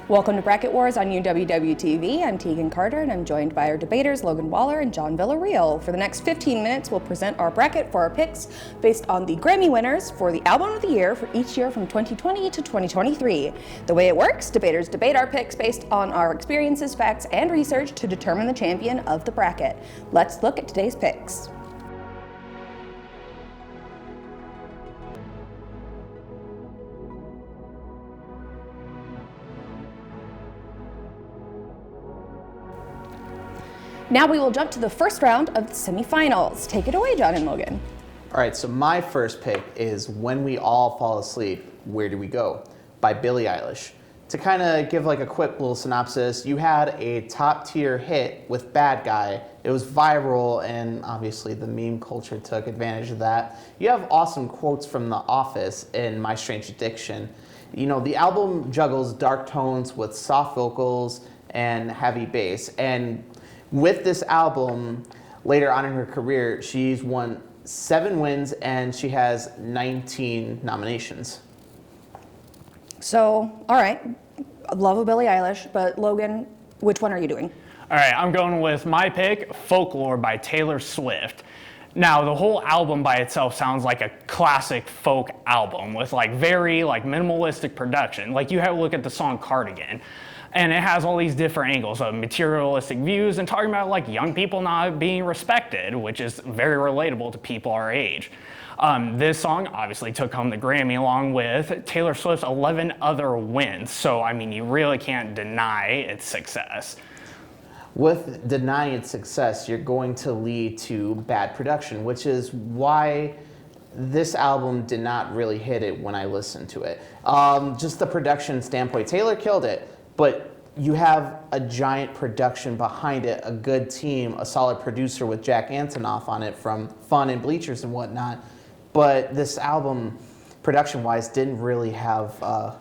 Welcome to Bracket Wars on UWW-TV. I'm Tegan Carter, and I'm joined by our debaters Logan Waller and John Villarreal. For the next 15 minutes, we'll present our bracket for our picks based on the Grammy winners for the Album of the Year for each year from 2020 to 2023. The way it works, debaters debate our picks based on our experiences, facts, and research to determine the champion of the bracket. Let's look at today's picks. Now we will jump to the first round of the semifinals. Take it away, John and Logan. All right, so my first pick is When We All Fall Asleep, Where Do We Go? By Billie Eilish. To kind of give like a quick little synopsis, you had a top tier hit with Bad Guy. It was viral, and obviously the meme culture took advantage of that. You have awesome quotes from The Office in My Strange Addiction. You know, the album juggles dark tones with soft vocals and heavy bass. And with this album, later on in her career, she's won 7 wins and she has 19 nominations. So, all right, love of Billie Eilish, but Logan, which one are you doing? All right, I'm going with my pick, Folklore by Taylor Swift. Now, the whole album by itself sounds like a classic folk album with very minimalistic production. Like you have to look at the song Cardigan. And it has all these different angles of materialistic views and talking about young people not being respected, which is very relatable to people our age. This song obviously took home the Grammy along with Taylor Swift's 11 other wins. So, I mean, you really can't deny its success. With denying its success, you're going to lead to bad production, which is why this album did not really hit it when I listened to it. Just the production standpoint, Taylor killed it. But you have a giant production behind it, a good team, a solid producer with Jack Antonoff on it from Fun and Bleachers and whatnot. But this album, production-wise, didn't really have a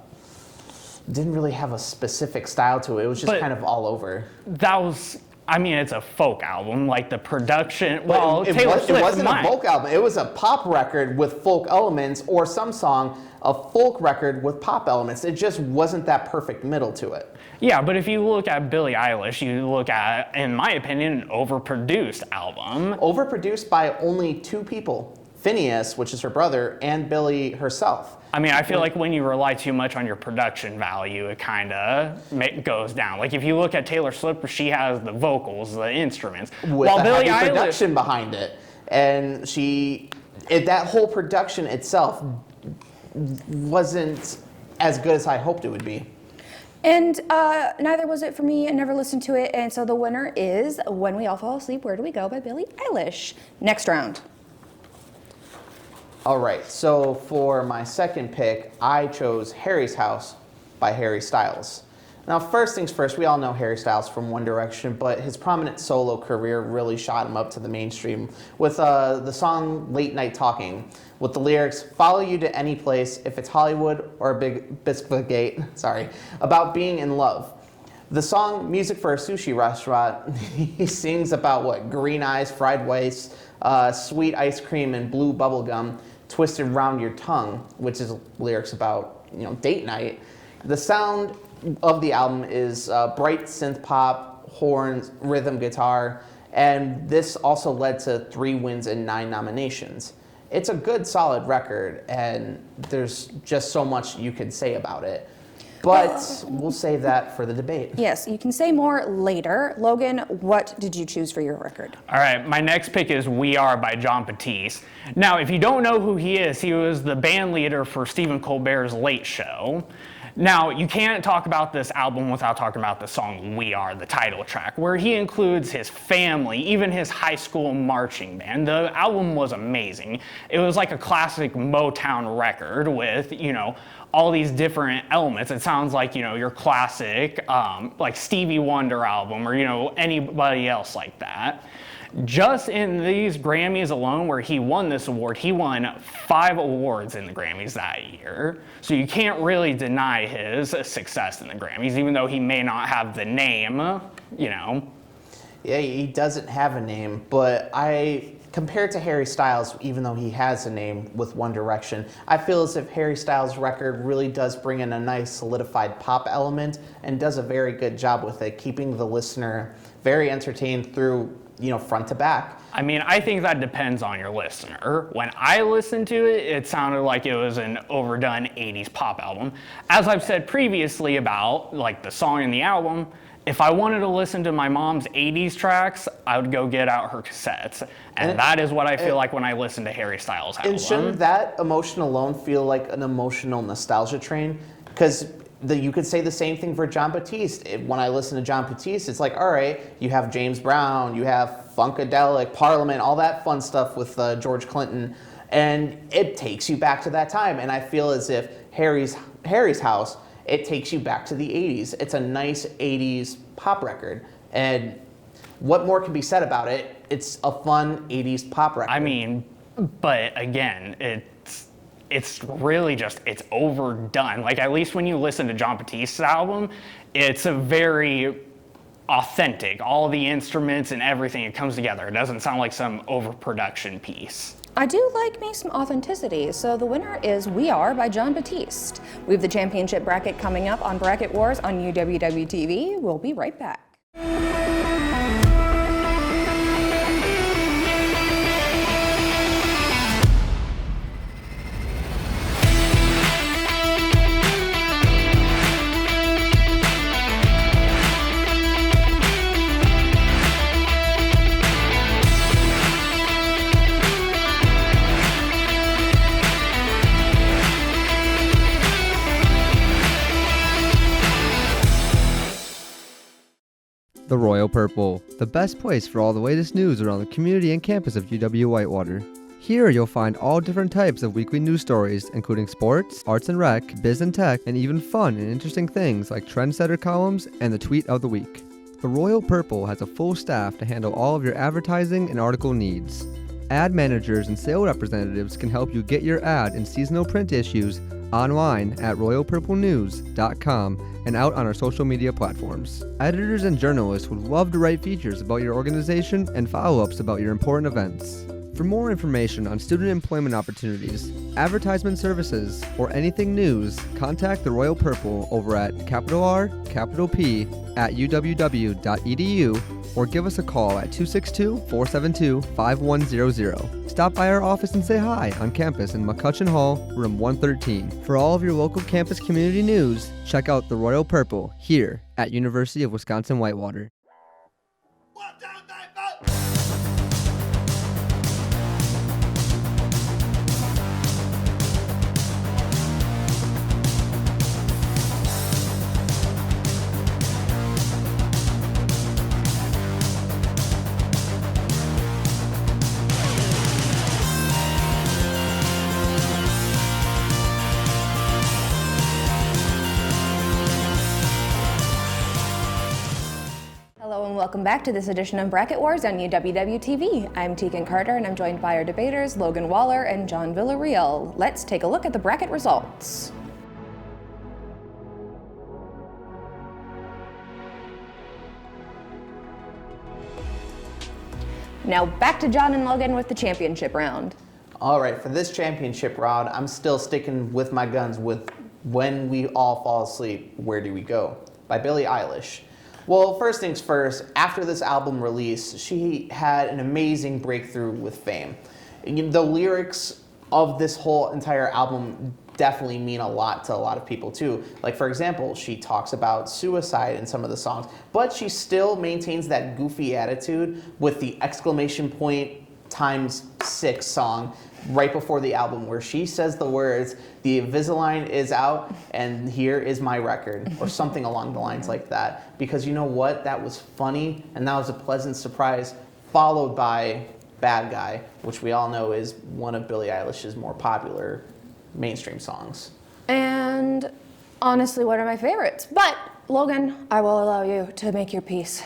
specific style to it. It was just kind of all over. It's a folk album. Like the production, it wasn't a folk album. It was a pop record with folk elements, or some song, a folk record with pop elements. It just wasn't that perfect middle to it. Yeah, but if you look at Billie Eilish, you look at, in my opinion, an overproduced album. Overproduced by only 2 people. Phineas, which is her brother, and Billie herself. I feel like when you rely too much on your production value, it kind of goes down. Like if you look at Taylor Swift, she has the vocals, the instruments, with while Billie Eilish production behind it, and that whole production itself wasn't as good as I hoped it would be. And neither was it for me. I never listened to it, and so the winner is When We All Fall Asleep, Where Do We Go? By Billie Eilish. Next round. All right, so for my second pick, I chose Harry's House by Harry Styles. Now, first things first, we all know Harry Styles from One Direction, but his prominent solo career really shot him up to the mainstream with the song Late Night Talking, with the lyrics, follow you to any place, if it's Hollywood or a big biscuit gate, about being in love. The song Music for a Sushi Restaurant, he sings about green eyes, fried rice, sweet ice cream, and blue bubble gum twisted around your tongue, which is lyrics about, date night. The sound of the album is bright synth pop, horns, rhythm guitar, and this also led to 3 wins and 9 nominations. It's a good, solid record, and there's just so much you could say about it. But we'll save that for the debate. Yes, you can say more later. Logan, what did you choose for your record? All right, my next pick is We Are by Jon Batiste. Now, if you don't know who he is, he was the band leader for Stephen Colbert's Late Show. Now, you can't talk about this album without talking about the song We Are, the title track, where he includes his family, even his high school marching band. The album was amazing. It was like a classic Motown record with, all these different elements. It sounds like, your classic, Stevie Wonder album or, anybody else like that. Just in these Grammys alone, where he won this award, he won 5 awards in the Grammys that year. So you can't really deny his success in the Grammys, even though he may not have the name, Yeah, he doesn't have a name, but compared to Harry Styles, even though he has a name with One Direction, I feel as if Harry Styles' record really does bring in a nice solidified pop element and does a very good job with it, keeping the listener very entertained through, front to back. I mean, I think that depends on your listener. When I listened to it, it sounded like it was an overdone 80s pop album. As I've said previously about like the song in the album, if I wanted to listen to my mom's 80s tracks, I would go get out her cassettes. And that is what I feel like when I listen to Harry Styles' album. And shouldn't that emotion alone feel like an emotional nostalgia train? Because you could say the same thing for Jon Batiste. When I listen to Jon Batiste, it's like, all right, you have James Brown, you have Funkadelic, Parliament, all that fun stuff with George Clinton, and it takes you back to that time. And I feel as if Harry's House, it takes you back to the 80s. It's a nice 80s pop record. And what more can be said about it? It's a fun 80s pop record. I mean, but again, it's really just, it's overdone. Like, at least when you listen to Jon Batiste's album, it's a very authentic. All the instruments and everything, it comes together. It doesn't sound like some overproduction piece. I do like me some authenticity, so the winner is We Are by Jon Batiste. We have the championship bracket coming up on Bracket Wars on UWW-TV. We'll be right back. The Royal Purple, the best place for all the latest news around the community and campus of UW-Whitewater. Here you'll find all different types of weekly news stories, including sports, arts and rec, biz and tech, and even fun and interesting things like trendsetter columns and the tweet of the week. The Royal Purple has a full staff to handle all of your advertising and article needs. Ad managers and sales representatives can help you get your ad in seasonal print issues online at royalpurplenews.com and out on our social media platforms. Editors and journalists would love to write features about your organization and follow-ups about your important events. For more information on student employment opportunities, advertisement services, or anything news, contact the Royal Purple over at @UWW.edu or give us a call at 262-472-5100. Stop by our office and say hi on campus in McCutcheon Hall, room 113. For all of your local campus community news, check out the Royal Purple here at University of Wisconsin-Whitewater. Hello and welcome back to this edition of Bracket Wars on UWW-TV. I'm Tegan Carter and I'm joined by our debaters Logan Waller and John Villarreal. Let's take a look at the bracket results. Now back to John and Logan with the championship round. All right, for this championship round, I'm still sticking with my guns with When We All Fall Asleep, Where Do We Go? By Billie Eilish. Well, first things first, after this album release, she had an amazing breakthrough with fame. The lyrics of this whole entire album definitely mean a lot to a lot of people too. Like, for example, she talks about suicide in some of the songs, but she still maintains that goofy attitude with the exclamation point ×6 song right before the album where she says the words, "The Invisalign is out and here is my record," or something along the lines like that. Because you know what? That was funny and that was a pleasant surprise, followed by Bad Guy, which we all know is one of Billie Eilish's more popular mainstream songs. And honestly, one of my favorites. But Logan, I will allow you to make your piece.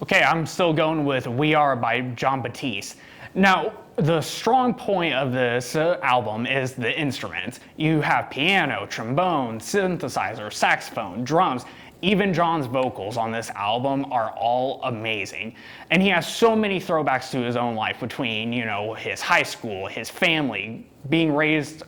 Okay, I'm still going with We Are by Jon Batiste. Now, the strong point of this album is the instruments. You have piano, trombone, synthesizer, saxophone, drums. Even John's vocals on this album are all amazing. And he has so many throwbacks to his own life between, his high school, his family, being raised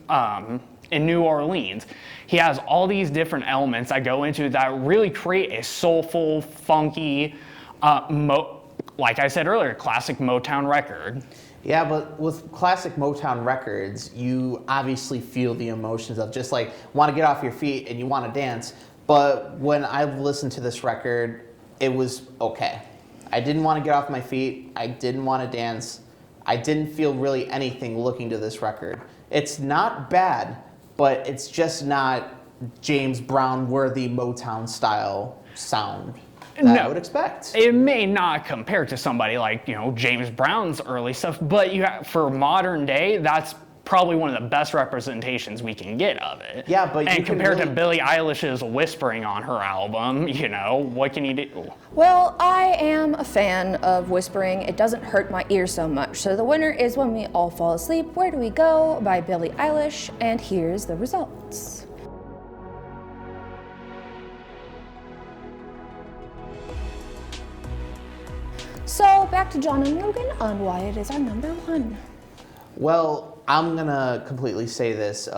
in New Orleans. He has all these different elements that go into that really create a soulful, funky, like I said earlier, classic Motown record. Yeah, but with classic Motown records, you obviously feel the emotions of just like want to get off your feet and you want to dance. But when I listened to this record, it was okay. I didn't want to get off my feet. I didn't want to dance. I didn't feel really anything looking to this record. It's not bad, but it's just not James Brown worthy Motown style sound that I would expect. It may not compare to somebody like, James Brown's early stuff, but for modern day, that's probably one of the best representations we can get of it. Yeah, but and compared to Billie Eilish's whispering on her album, what can you do? Well, I am a fan of whispering. It doesn't hurt my ears so much. So the winner is When We All Fall Asleep, Where Do We Go by Billie Eilish, and here's the results. So back to John and Logan on why it is our number one. Well, I'm gonna completely say this.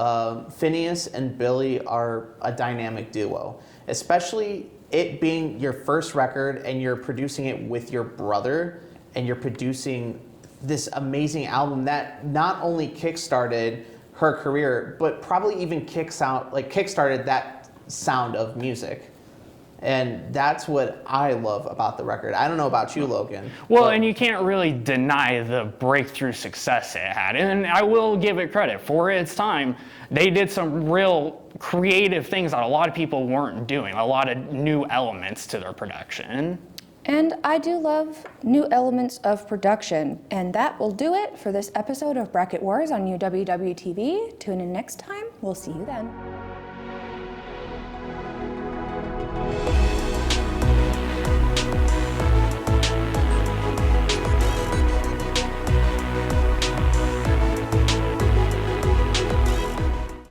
Phineas and Billy are a dynamic duo, especially it being your first record and you're producing it with your brother and you're producing this amazing album that not only kickstarted her career, but probably even kickstarted that sound of music. And that's what I love about the record. I don't know about you, Logan. Well, and you can't really deny the breakthrough success it had. And I will give it credit. For its time, they did some real creative things that a lot of people weren't doing, a lot of new elements to their production. And I do love new elements of production. And that will do it for this episode of Bracket Wars on UWW TV. Tune in next time. We'll see you then.